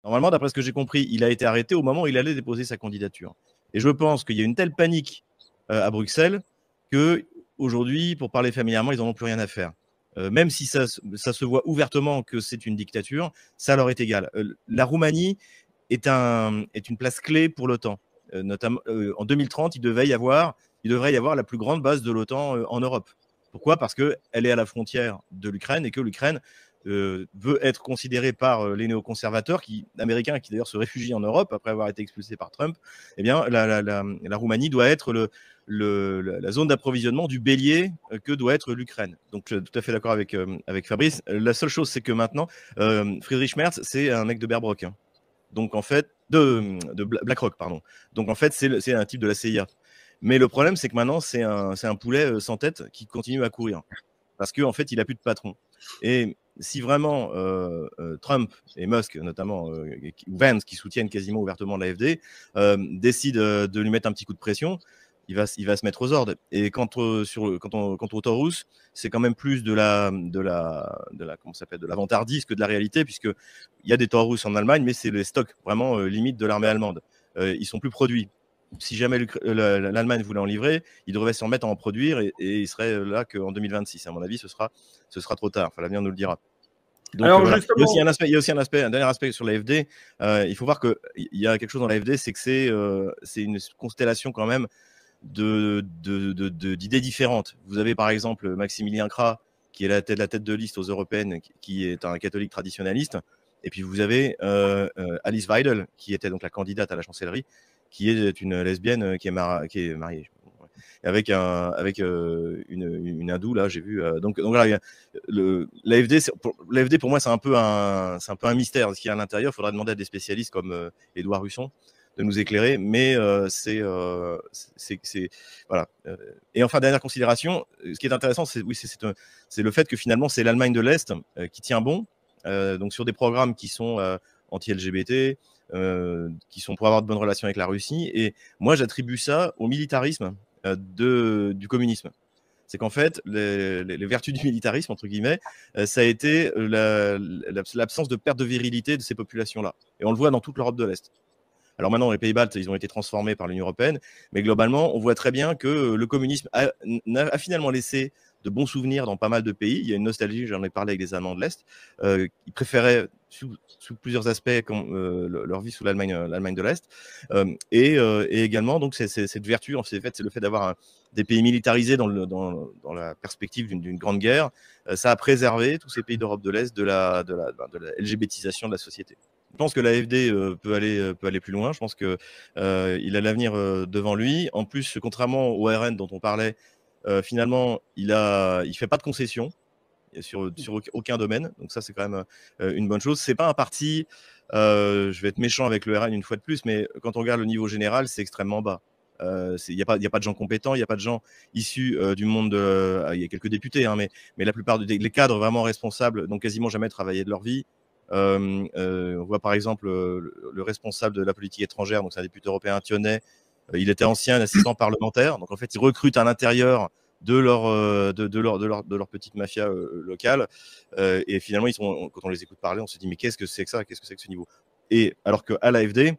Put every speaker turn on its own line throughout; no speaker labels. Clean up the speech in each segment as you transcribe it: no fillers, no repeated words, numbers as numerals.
Normalement, d'après ce que j'ai compris, il a été arrêté au moment où il allait déposer sa candidature. Et je pense qu'il y a une telle panique à Bruxelles qu'aujourd'hui, pour parler familièrement, ils n'en ont plus rien à faire. Même si ça se voit ouvertement que c'est une dictature, ça leur est égal. La Roumanie est une place clé pour l'OTAN. Notamment, en 2030, il devrait y avoir la plus grande base de l'OTAN en Europe. Pourquoi? Parce qu'elle est à la frontière de l'Ukraine et que l'Ukraine veut être considérée par les néoconservateurs américains qui d'ailleurs se réfugient en Europe après avoir été expulsés par Trump. Eh bien, la Roumanie doit être la zone d'approvisionnement du bélier que doit être l'Ukraine. Donc, je suis tout à fait d'accord avec Fabrice. La seule chose, c'est que maintenant, Friedrich Merz, c'est un mec de Bear Brook. Hein. Donc, en fait, de BlackRock, pardon. Donc, en fait, c'est un type de la CIA. Mais le problème, c'est que maintenant, c'est un poulet sans tête qui continue à courir. Parce qu'en fait, il n'a plus de patron. Et si vraiment Trump et Musk, notamment, ou Vance, qui soutiennent quasiment ouvertement l'AfD, décident de lui mettre un petit coup de pression, il va se mettre aux ordres. Et quant au Taurus, c'est quand même plus de la comment ça s'appelle, de l'avantardise que de la réalité, puisqu'il y a des Taurus en Allemagne, mais c'est les stocks vraiment limite de l'armée allemande. Ils sont plus produits. Si jamais l'Allemagne voulait en livrer, il devrait s'en mettre à en produire et il serait là qu'en 2026. À mon avis, ce sera trop tard. Enfin, l'avenir nous le dira. Donc
Alors
voilà.
justement,
Il y a aussi un dernier aspect sur l'AfD. Il faut voir qu'il y a quelque chose dans l'AfD, c'est que c'est une constellation quand même d'idées différentes. Vous avez par exemple Maximilien Krah, qui est la tête de liste aux européennes, qui est un catholique traditionnaliste. Et puis vous avez Alice Weidel, qui était donc la candidate à la chancellerie, qui est une lesbienne qui est mariée avec une hindoue là, j'ai vu. Donc voilà, l'AfD pour moi c'est un peu un mystère ce qu'il y a à l'intérieur. Il faudra demander à des spécialistes comme Édouard Husson de nous éclairer, mais c'est voilà. Et enfin, dernière considération, ce qui est intéressant, c'est le fait que finalement c'est l'Allemagne de l'Est qui tient bon, donc sur des programmes qui sont anti-LGBT, qui sont pour avoir de bonnes relations avec la Russie. Et moi, j'attribue ça au militarisme du communisme. C'est qu'en fait, les vertus du militarisme, entre guillemets, ça a été l'absence de perte de virilité de ces populations-là. Et on le voit dans toute l'Europe de l'Est. Alors maintenant, les pays baltes, ils ont été transformés par l'Union européenne, mais globalement, on voit très bien que le communisme a finalement laissé de bons souvenirs dans pas mal de pays. Il y a une nostalgie, j'en ai parlé avec des Allemands de l'Est, qui préféraient sous plusieurs aspects leur vie sous l'Allemagne de l'Est. Et également, donc, cette vertu, en fait, c'est le fait d'avoir des pays militarisés dans la perspective d'une grande guerre. Ça a préservé tous ces pays d'Europe de l'Est de la LGBTisation de la société. Je pense que l'AfD peut aller plus loin. Je pense qu'il a l'avenir devant lui. En plus, contrairement au RN dont on parlait, finalement, il fait pas de concessions sur aucun domaine. Donc ça, c'est quand même une bonne chose. C'est pas un parti, je vais être méchant avec le RN une fois de plus, mais quand on regarde le niveau général, c'est extrêmement bas. Il n'y a pas de gens compétents, il n'y a pas de gens issus du monde il y a quelques députés, hein, mais la plupart des cadres vraiment responsables n'ont quasiment jamais travaillé de leur vie. On voit par exemple le responsable de la politique étrangère, donc c'est un député européen Thionnet. Il était ancien assistant parlementaire, donc en fait ils recrutent à l'intérieur de leur petite mafia locale, et finalement quand on les écoute parler, on se dit mais qu'est-ce que c'est que ça, qu'est-ce que c'est que ce niveau? Et alors qu'à l'AfD,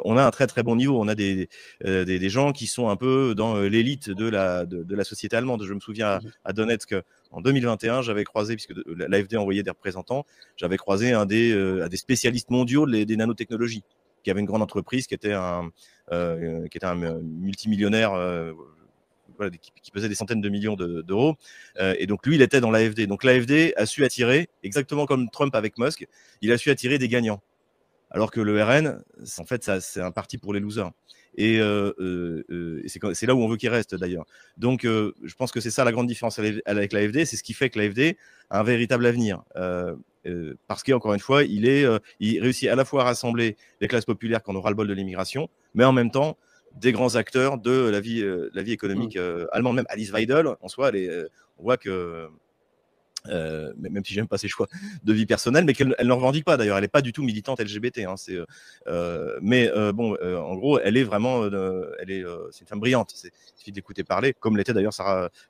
on a un très très bon niveau. On a des gens qui sont un peu dans l'élite de la société allemande. Je me souviens à Donetsk en 2021, j'avais croisé, puisque l'AfD envoyait des représentants, j'avais croisé un des spécialistes mondiaux des nanotechnologies, qui avait une grande entreprise, qui était un multimillionnaire, voilà, qui pesait des centaines de millions d'euros. Et donc lui, il était dans l'AfD. Donc l'AfD a su attirer, exactement comme Trump avec Musk, il a su attirer des gagnants. Alors que le RN, en fait, c'est un parti pour les losers. Et c'est là où on veut qu'il reste d'ailleurs. Donc, je pense que c'est ça la grande différence avec l'AfD. C'est ce qui fait que l'AfD a un véritable avenir. Parce qu'encore une fois, il réussit à la fois à rassembler les classes populaires qui en ont ras-le-bol de l'immigration, mais en même temps, des grands acteurs de la vie économique allemande. Même Alice Weidel, en soi, on voit que même si j'aime pas ses choix de vie personnelle, mais qu'elle ne revendique pas d'ailleurs. Elle n'est pas du tout militante LGBT. Hein, en gros, elle est vraiment, c'est une femme brillante. Il suffit de l'écouter parler, comme l'était d'ailleurs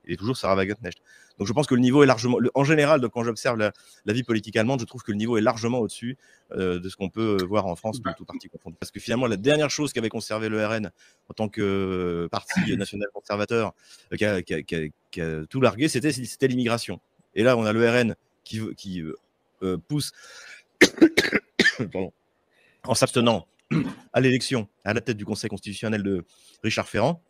il est toujours Sarah Wagenknecht. Donc je pense que le niveau est largement, en général, quand j'observe la vie politique allemande, je trouve que le niveau est largement au-dessus de ce qu'on peut voir en France, tout parti confondu. Parce que finalement, la dernière chose qu'avait conservé le RN en tant que parti national conservateur, qui a tout largué, c'était l'immigration. Et là, on a le RN qui pousse en s'abstenant à l'élection à la tête du Conseil constitutionnel de Richard Ferrand,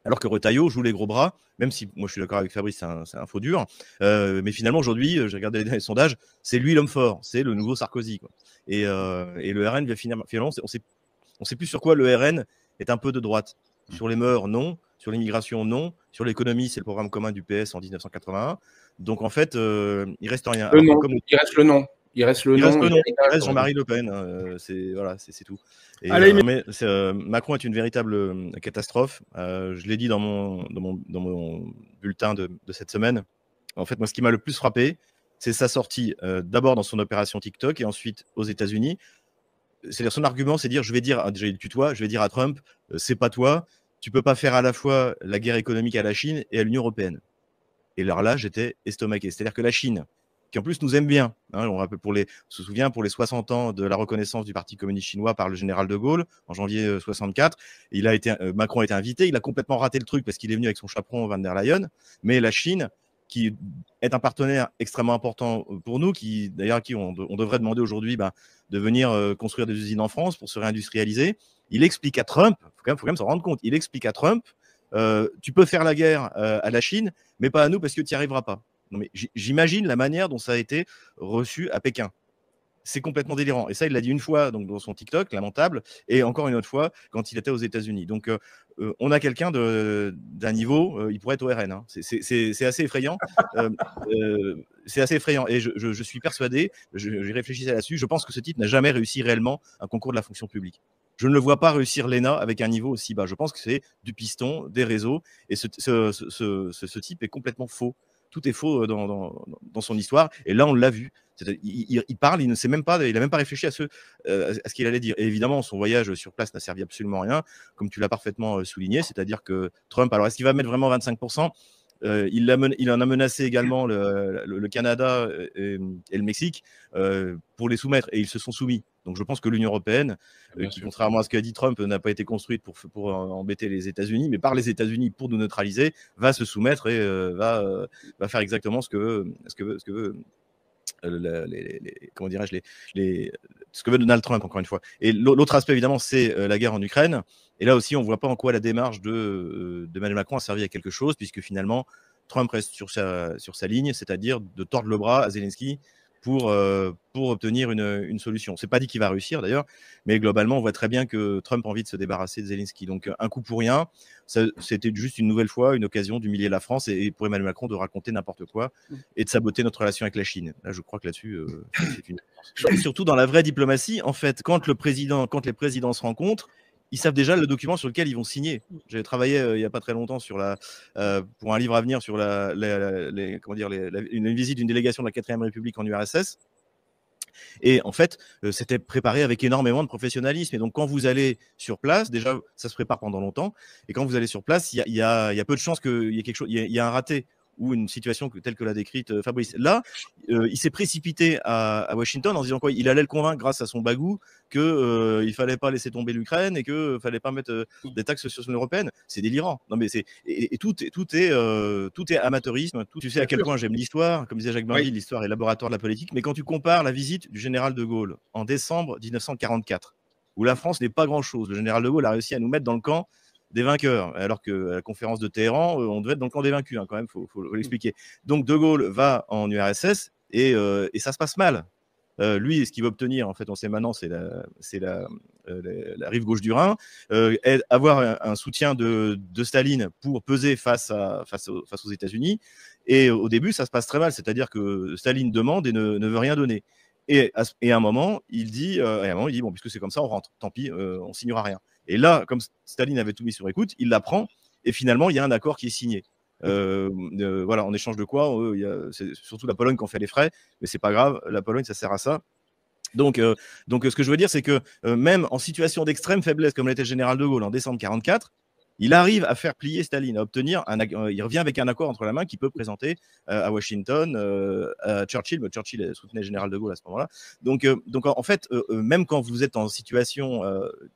alors que Retailleau joue les gros bras, même si moi je suis d'accord avec Fabrice, c'est un faux dur. Mais finalement, aujourd'hui, j'ai regardé les derniers sondages, c'est lui l'homme fort, c'est le nouveau Sarkozy, quoi. Et le RN vient finalement, on sait plus sur quoi le RN est un peu de droite. Sur les mœurs, non. Sur l'immigration, non. Sur l'économie, c'est le programme commun du PS en 1981. Donc en fait, il reste rien.
Il reste le nom. Il reste
Jean-Marie Le Pen. C'est tout. Et, Macron est une véritable catastrophe. Je l'ai dit dans mon bulletin de cette semaine. En fait, moi, ce qui m'a le plus frappé, c'est sa sortie d'abord dans son opération TikTok et ensuite aux États-Unis. C'est-à-dire son argument, c'est dire, je vais dire à Trump, c'est pas toi, tu peux pas faire à la fois la guerre économique à la Chine et à l'Union européenne. Et alors là, j'étais estomaqué. C'est-à-dire que la Chine, qui en plus nous aime bien, hein, on se souvient pour les 60 ans de la reconnaissance du Parti communiste chinois par le général de Gaulle en janvier 64, Macron a été invité, il a complètement raté le truc parce qu'il est venu avec son chaperon Van der Leyen, mais la Chine, qui est un partenaire extrêmement important pour nous, d'ailleurs à qui on devrait demander aujourd'hui de venir construire des usines en France pour se réindustrialiser. Il explique à Trump, il faut quand même s'en rendre compte, il explique à Trump, tu peux faire la guerre à la Chine, mais pas à nous parce que tu n'y arriveras pas. Non, mais j'imagine la manière dont ça a été reçu à Pékin. C'est complètement délirant. Et ça, il l'a dit une fois donc, dans son TikTok, lamentable, et encore une autre fois quand il était aux États-Unis. Donc, on a quelqu'un d'un niveau, il pourrait être au RN. Hein. C'est assez effrayant. C'est assez effrayant. Et je suis persuadé, j'y réfléchissais là-dessus, je pense que ce type n'a jamais réussi réellement un concours de la fonction publique. Je ne le vois pas réussir l'ENA avec un niveau aussi bas. Je pense que c'est du piston, des réseaux, et ce type est complètement faux. Tout est faux dans son histoire. Et là, on l'a vu. Il parle, il n'a même pas réfléchi à ce qu'il allait dire. Et évidemment, son voyage sur place n'a servi absolument à rien, comme tu l'as parfaitement souligné. C'est-à-dire que Trump, alors est-ce qu'il va mettre vraiment 25% il en a menacé également le Canada et le Mexique pour les soumettre, et ils se sont soumis. Donc je pense que l'Union européenne, qui, contrairement à ce qu'a dit Trump, n'a pas été construite pour embêter les États-Unis, mais par les États-Unis pour nous neutraliser, va se soumettre et va faire exactement ce que veut comment dirais-je, ce que veut Donald Trump, encore une fois. Et l'autre aspect, évidemment, c'est la guerre en Ukraine. Et là aussi, on ne voit pas en quoi la démarche de Emmanuel Macron a servi à quelque chose, puisque finalement, Trump reste sur sa ligne, c'est-à-dire de tordre le bras à Zelensky pour obtenir une solution. C'est pas dit qu'il va réussir d'ailleurs, mais globalement, on voit très bien que Trump a envie de se débarrasser de Zelensky. Donc, un coup pour rien, c'était juste une nouvelle fois une occasion d'humilier la France et pour Emmanuel Macron de raconter n'importe quoi et de saboter notre relation avec la Chine. Là, je crois que là-dessus, c'est une... Et surtout dans la vraie diplomatie, en fait, quand les présidents se rencontrent, ils savent déjà le document sur lequel ils vont signer. J'ai travaillé il n'y a pas très longtemps pour un livre à venir sur une visite d'une délégation de la 4e République en URSS. Et en fait, c'était préparé avec énormément de professionnalisme. Et donc, quand vous allez sur place, déjà, ça se prépare pendant longtemps. Et quand vous allez sur place, il y a peu de chances qu'il y ait quelque chose, il y a un raté ou une situation telle que l'a décrite Fabrice. Là, il s'est précipité à Washington en disant quoi? Il allait le convaincre grâce à son bagou qu'il ne fallait pas laisser tomber l'Ukraine et qu'il ne fallait pas mettre des taxes sur l'Union européenne. C'est délirant. Non, mais tout est amateurisme. Tu sais à quel point j'aime l'histoire. Comme disait Jacques Bainville, l'histoire est laboratoire de la politique. Mais quand tu compares la visite du général de Gaulle en décembre 1944, où la France n'est pas grand-chose, le général de Gaulle a réussi à nous mettre dans le camp des vainqueurs, alors qu'à la conférence de Téhéran, on devait être dans le camp des vaincus, hein, quand même, faut l'expliquer. Donc De Gaulle va en URSS et ça se passe mal. Lui, ce qu'il veut obtenir, en fait, on sait maintenant, c'est la rive gauche du Rhin, avoir un soutien de Staline pour peser face aux États-Unis. Et au début, ça se passe très mal, c'est-à-dire que Staline demande et ne veut rien donner. Et à un moment, il dit, bon, puisque c'est comme ça, on rentre. Tant pis, on signera rien. Et là, comme Staline avait tout mis sur écoute, il l'apprend et finalement, il y a un accord qui est signé. Voilà, en échange de quoi, c'est surtout la Pologne qui en fait les frais, mais c'est pas grave, la Pologne, ça sert à ça. Donc, ce que je veux dire, c'est que même en situation d'extrême faiblesse, comme l'était le général de Gaulle en décembre 1944, il arrive à faire plier Staline, à obtenir il revient avec un accord entre la main qu'il peut présenter à Washington, à Churchill. Mais Churchill soutenait le général de Gaulle à ce moment-là. Donc en fait, même quand vous êtes en situation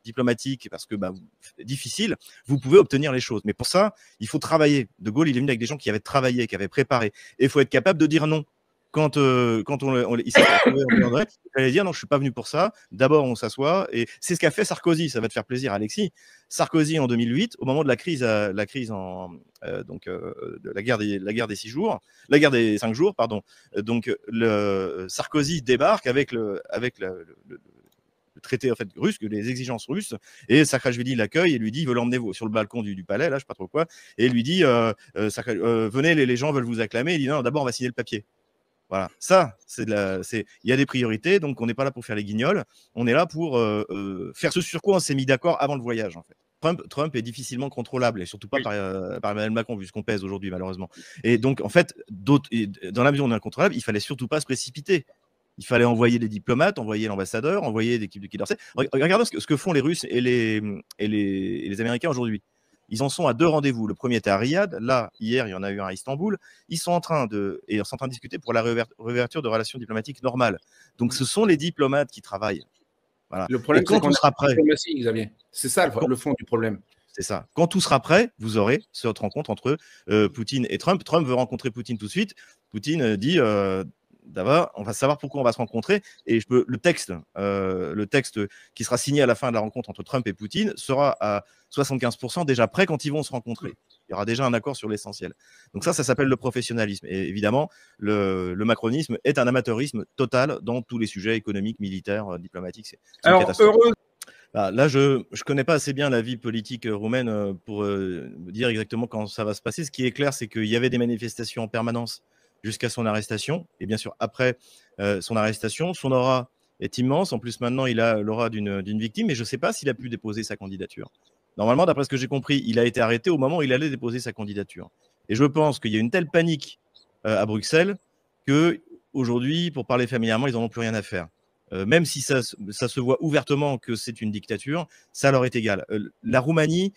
diplomatique, parce que difficile, vous pouvez obtenir les choses. Mais pour ça, il faut travailler. De Gaulle, il est venu avec des gens qui avaient travaillé, qui avaient préparé. Et il faut être capable de dire non. Quand il s'est retrouvé en André, il fallait dire non, je suis pas venu pour ça. D'abord, on s'assoit et c'est ce qu'a fait Sarkozy. Ça va te faire plaisir, Alexis. Sarkozy en 2008, au moment de la crise de la guerre des 6 jours, la guerre des 5 jours, pardon. Donc Sarkozy débarque avec le traité en fait russe, les exigences russes, et Saakashvili l'accueille et lui dit, il veut l'emmener sur le balcon du palais, là, je sais pas trop quoi, et il lui dit, venez, les gens veulent vous acclamer. Il dit non, d'abord on va signer le papier. Voilà, ça, il y a des priorités, donc on n'est pas là pour faire les guignols, on est là pour faire ce sur quoi on s'est mis d'accord avant le voyage, en fait. Trump est difficilement contrôlable, et surtout pas par Emmanuel Macron, vu ce qu'on pèse aujourd'hui, malheureusement. Et donc, en fait, dans la mesure où on est incontrôlable, il fallait surtout pas se précipiter. Il fallait envoyer des diplomates, envoyer l'ambassadeur, envoyer des équipes de Quai d'Orsay. Regardez ce que font les Russes et les Américains aujourd'hui. Ils en sont à 2 rendez-vous. Le premier était à Riyad. Là, hier, il y en a eu un à Istanbul. Ils sont en train de discuter pour la réouverture de relations diplomatiques normales. Donc, ce sont les diplomates qui travaillent. Voilà.
Le problème, c'est
quand tout sera prêt,
Xavier. C'est ça le fond du problème.
C'est ça. Quand tout sera prêt, vous aurez cette rencontre entre Poutine et Trump. Trump veut rencontrer Poutine tout de suite. Poutine dit d'abord, on va savoir pourquoi on va se rencontrer. Et le texte qui sera signé à la fin de la rencontre entre Trump et Poutine sera à 75% déjà prêt quand ils vont se rencontrer. Il y aura déjà un accord sur l'essentiel. Donc ça s'appelle le professionnalisme. Et évidemment, le macronisme est un amateurisme total dans tous les sujets économiques, militaires, diplomatiques.
Alors, heureux.
Là, je ne connais pas assez bien la vie politique roumaine pour dire exactement quand ça va se passer. Ce qui est clair, c'est qu'il y avait des manifestations en permanence jusqu'à son arrestation. Et bien sûr, après son arrestation, son aura est immense. En plus, maintenant, il a l'aura d'une victime. Et je ne sais pas s'il a pu déposer sa candidature. Normalement, d'après ce que j'ai compris, il a été arrêté au moment où il allait déposer sa candidature. Et je pense qu'il y a une telle panique à Bruxelles qu'aujourd'hui, pour parler familièrement, ils n'en ont plus rien à faire. Même si ça se voit ouvertement que c'est une dictature, ça leur est égal. La Roumanie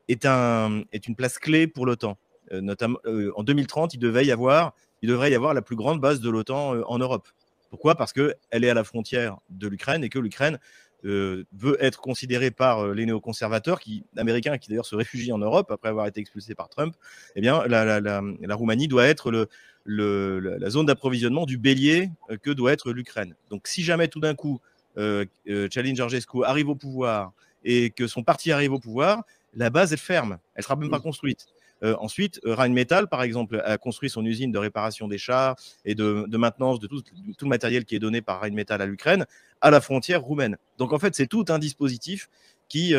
est une place clé pour l'OTAN. Notamment, en 2030, il devrait y avoir la plus grande base de l'OTAN en Europe. Pourquoi ? Parce qu'elle est à la frontière de l'Ukraine et que l'Ukraine veut être considérée par les néoconservateurs américains qui d'ailleurs se réfugient en Europe après avoir été expulsés par Trump. Eh bien, la Roumanie doit être la zone d'approvisionnement du bélier que doit être l'Ukraine. Donc, si jamais tout d'un coup, Călin Georgescu arrive au pouvoir et que son parti arrive au pouvoir, la base, elle ferme. Elle ne sera même pas construite. Ensuite, Rheinmetall, par exemple, a construit son usine de réparation des chars et de maintenance de tout le matériel qui est donné par Rheinmetall à l'Ukraine à la frontière roumaine. Donc, en fait, c'est tout un dispositif qui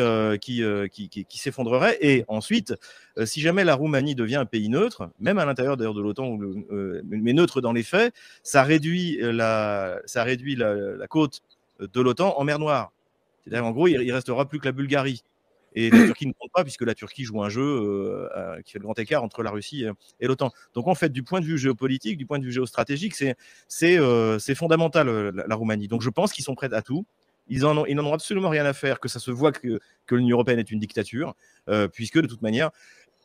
s'effondrerait. Et ensuite, si jamais la Roumanie devient un pays neutre, même à l'intérieur d'ailleurs de l'OTAN, mais neutre dans les faits, ça réduit la côte de l'OTAN en mer Noire. C'est-à-dire, en gros, il ne restera plus que la Bulgarie. Et la Turquie ne compte pas puisque la Turquie joue un jeu qui fait le grand écart entre la Russie et l'OTAN. Donc en fait, du point de vue géopolitique, du point de vue géostratégique, c'est fondamental la Roumanie. Donc je pense qu'ils sont prêts à tout. Ils n'en ont absolument rien à faire que ça se voit que l'Union européenne est une dictature, puisque de toute manière,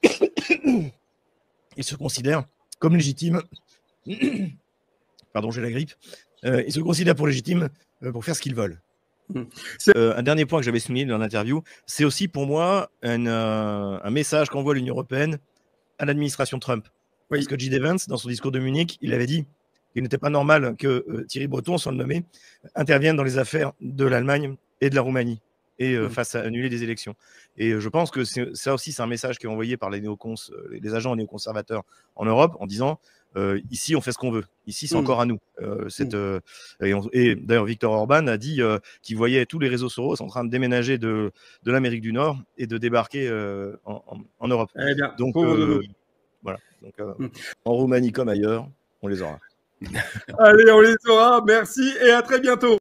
ils se considèrent comme légitimes. Pardon, j'ai la grippe. Ils se considèrent pour légitimes pour faire ce qu'ils veulent. Un dernier point que j'avais souligné dans l'interview, c'est aussi pour moi un message qu'envoie l'Union européenne à l'administration Trump. Oui. Parce que J.D. Vance, dans son discours de Munich, il avait dit qu'il n'était pas normal que Thierry Breton, sans le nommer, intervienne dans les affaires de l'Allemagne et de la Roumanie et fasse annuler des élections. Et je pense que ça aussi, c'est un message qui est envoyé par les agents néoconservateurs en Europe en disant ici, on fait ce qu'on veut. Ici, c'est encore à nous. Et d'ailleurs, Viktor Orban a dit qu'il voyait tous les réseaux Soros en train de déménager de l'Amérique du Nord et de débarquer en Europe.
Eh bien,
donc, voilà. Donc, en Roumanie comme ailleurs, on les aura.
Allez, on les aura. Merci et à très bientôt.